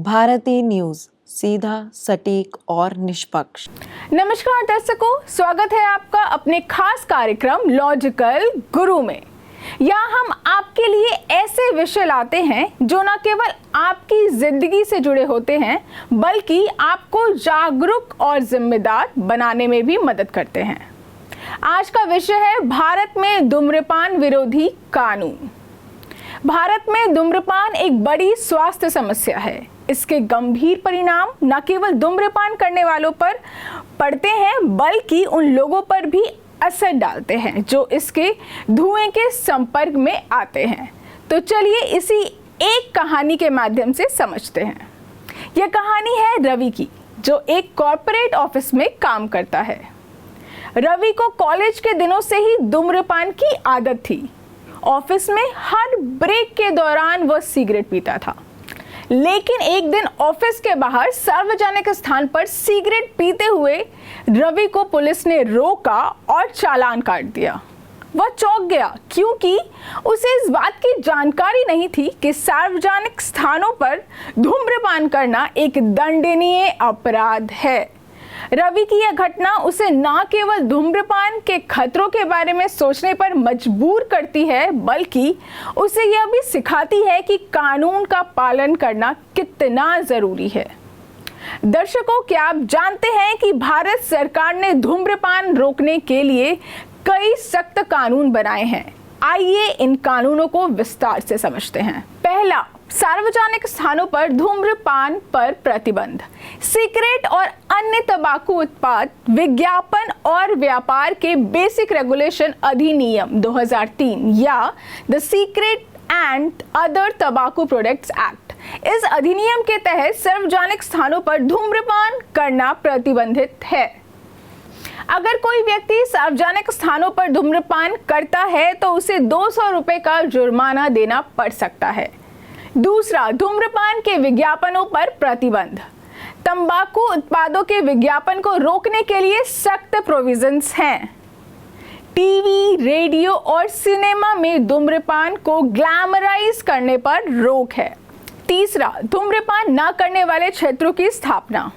भारतीय न्यूज, सीधा, सटीक और निष्पक्ष। नमस्कार दर्शकों, स्वागत है आपका अपने खास कार्यक्रम लॉजिकल गुरु में। यहाँ हम आपके लिए ऐसे विषय लाते हैं जो न केवल आपकी जिंदगी से जुड़े होते हैं बल्कि आपको जागरूक और जिम्मेदार बनाने में भी मदद करते हैं। आज का विषय है भारत में धूम्रपान विरोधी कानून। भारत में धूम्रपान एक बड़ी स्वास्थ्य समस्या है। इसके गंभीर परिणाम न केवल धूम्रपान करने वालों पर पड़ते हैं बल्कि उन लोगों पर भी असर डालते हैं जो इसके धुएं के संपर्क में आते हैं। तो चलिए इसी एक कहानी के माध्यम से समझते हैं। यह कहानी है रवि की, जो एक कॉर्पोरेट ऑफिस में काम करता है। रवि को कॉलेज के दिनों से ही धूम्रपान की आदत थी। ऑफिस में हर ब्रेक के दौरान वह सिगरेट पीता था, लेकिन एक दिन ऑफिस के बाहर सार्वजनिक स्थान पर सिगरेट पीते हुए रवि को पुलिस ने रोका और चालान काट दिया। वह चौंक गया क्योंकि उसे इस बात की जानकारी नहीं थी कि सार्वजनिक स्थानों पर धूम्रपान करना एक दंडनीय अपराध है। रवि की यह घटना उसे न केवल धूम्रपान के खतरों के बारे में सोचने पर मजबूर करती है बल्कि उसे यह भी सिखाती है कि कानून का पालन करना कितना जरूरी है। दर्शकों, क्या आप जानते हैं कि भारत सरकार ने धूम्रपान रोकने के लिए कई सख्त कानून बनाए हैं। आइए इन कानूनों को विस्तार से समझते हैं। पहला, सार्वजनिक स्थानों पर धूम्रपान पर प्रतिबंध। सिगरेट और अन्य तंबाकू उत्पाद विज्ञापन और व्यापार के बेसिक रेगुलेशन अधिनियम 2003 या द सिगरेट एंड अदर तंबाकू प्रोडक्ट्स एक्ट, इस अधिनियम के तहत सार्वजनिक स्थानों पर धूम्रपान करना प्रतिबंधित है। अगर कोई व्यक्ति सार्वजनिक स्थानों पर धूम्रपान करता है तो उसे 200 रुपए का जुर्माना देना पड़ सकता है। दूसरा, धूम्रपान के विज्ञापनों पर प्रतिबंध। तंबाकू उत्पादों के विज्ञापन को रोकने के लिए सख्त प्रोविजंस हैं। टीवी, रेडियो और सिनेमा में धूम्रपान को ग्लैमराइज करने पर रोक है। तीसरा, धूम्रपान न करने वाले क्षेत्रों की स्थापना।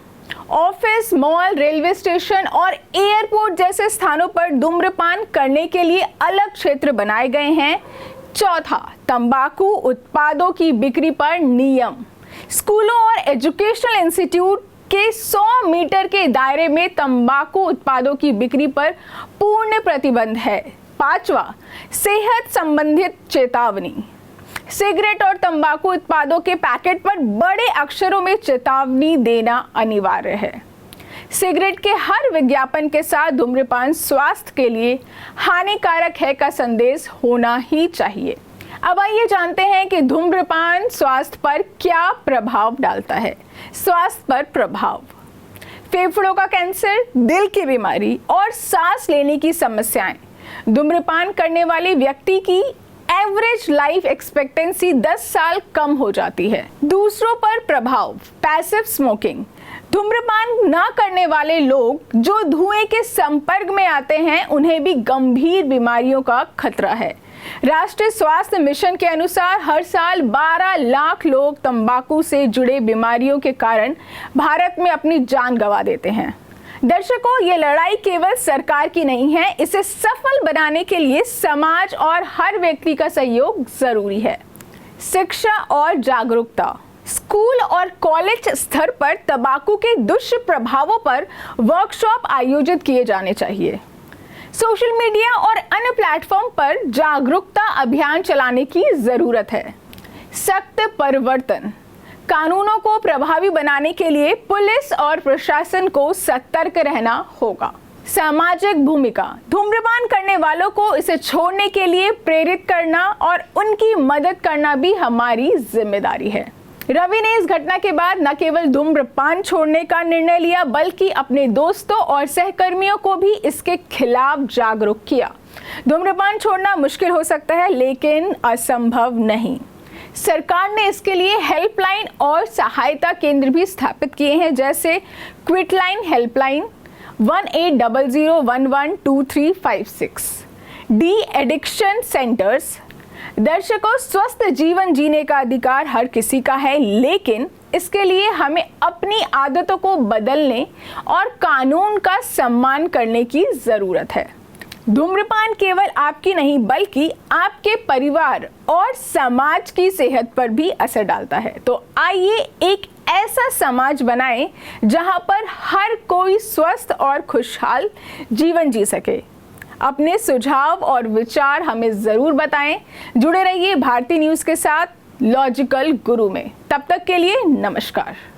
ऑफिस, मॉल, रेलवे स्टेशन और एयरपोर्ट जैसे स्थानों पर धूम्रपान करने के लिए अलग क्षेत्र बनाए गए हैं। चौथा, तंबाकू उत्पादों की बिक्री पर नियम। स्कूलों और एजुकेशनल इंस्टीट्यूट के 100 मीटर के दायरे में तंबाकू उत्पादों की बिक्री पर पूर्ण प्रतिबंध है। पांचवा, सेहत संबंधित चेतावनी। सिगरेट और तंबाकू उत्पादों के पैकेट पर बड़े अक्षरों में चेतावनी देना अनिवार्य है। सिगरेट के हर विज्ञापन के साथ धूम्रपान स्वास्थ्य के लिए हानिकारक है का संदेश होना ही चाहिए। अब आइए जानते हैं कि धूम्रपान स्वास्थ्य पर क्या प्रभाव डालता है। स्वास्थ्य पर प्रभाव: फेफड़ों का कैंसर, दिल की बीमारी और सांस लेने की समस्याएं। धूम्रपान करने वाले व्यक्ति की एवरेज लाइफ एक्सपेक्टेंसी 10 साल कम हो जाती है। दूसरों पर प्रभाव: पैसिव स्मोकिंग। धूम्रपान न करने वाले लोग जो धुएं के संपर्क में आते हैं उन्हें भी गंभीर बीमारियों का खतरा है। राष्ट्रीय स्वास्थ्य मिशन के अनुसार हर साल 12 लाख लोग तंबाकू से जुड़े बीमारियों के कारण भारत में अपनी जान गंवा देते हैं। दर्शकों, ये लड़ाई केवल सरकार की नहीं है, इसे सफल बनाने के लिए समाज और हर व्यक्ति का सहयोग जरूरी है। शिक्षा और जागरूकता: स्कूल और कॉलेज स्तर पर तंबाकू के दुष्प्रभावों पर वर्कशॉप आयोजित किए जाने चाहिए। सोशल मीडिया और अन्य प्लेटफॉर्म पर जागरूकता अभियान चलाने की जरूरत है। सख्त परिवर्तन: कानूनों को प्रभावी बनाने के लिए पुलिस और प्रशासन को सतर्क रहना होगा। सामाजिक भूमिका: धूम्रपान करने वालों को इसे छोड़ने के लिए प्रेरित करना और उनकी मदद करना भी हमारी जिम्मेदारी है। रवि ने इस घटना के बाद न केवल धूम्रपान छोड़ने का निर्णय लिया बल्कि अपने दोस्तों और सहकर्मियों को भी इसके खिलाफ जागरूक किया। धूम्रपान छोड़ना मुश्किल हो सकता है लेकिन असंभव नहीं। सरकार ने इसके लिए हेल्पलाइन और सहायता केंद्र भी स्थापित किए हैं, जैसे quitline helpline 1800112356, de addiction centres. दर्शकों, स्वस्थ जीवन जीने का अधिकार हर किसी का है, लेकिन इसके लिए हमें अपनी आदतों को बदलने और कानून का सम्मान करने की ज़रूरत है। धूम्रपान केवल आपकी नहीं बल्कि आपके परिवार और समाज की सेहत पर भी असर डालता है। तो आइए एक ऐसा समाज बनाएं जहां पर हर कोई स्वस्थ और खुशहाल जीवन जी सके। अपने सुझाव और विचार हमें ज़रूर बताएं। जुड़े रहिए भारती न्यूज़ के साथ लॉजिकल गुरु में। तब तक के लिए नमस्कार।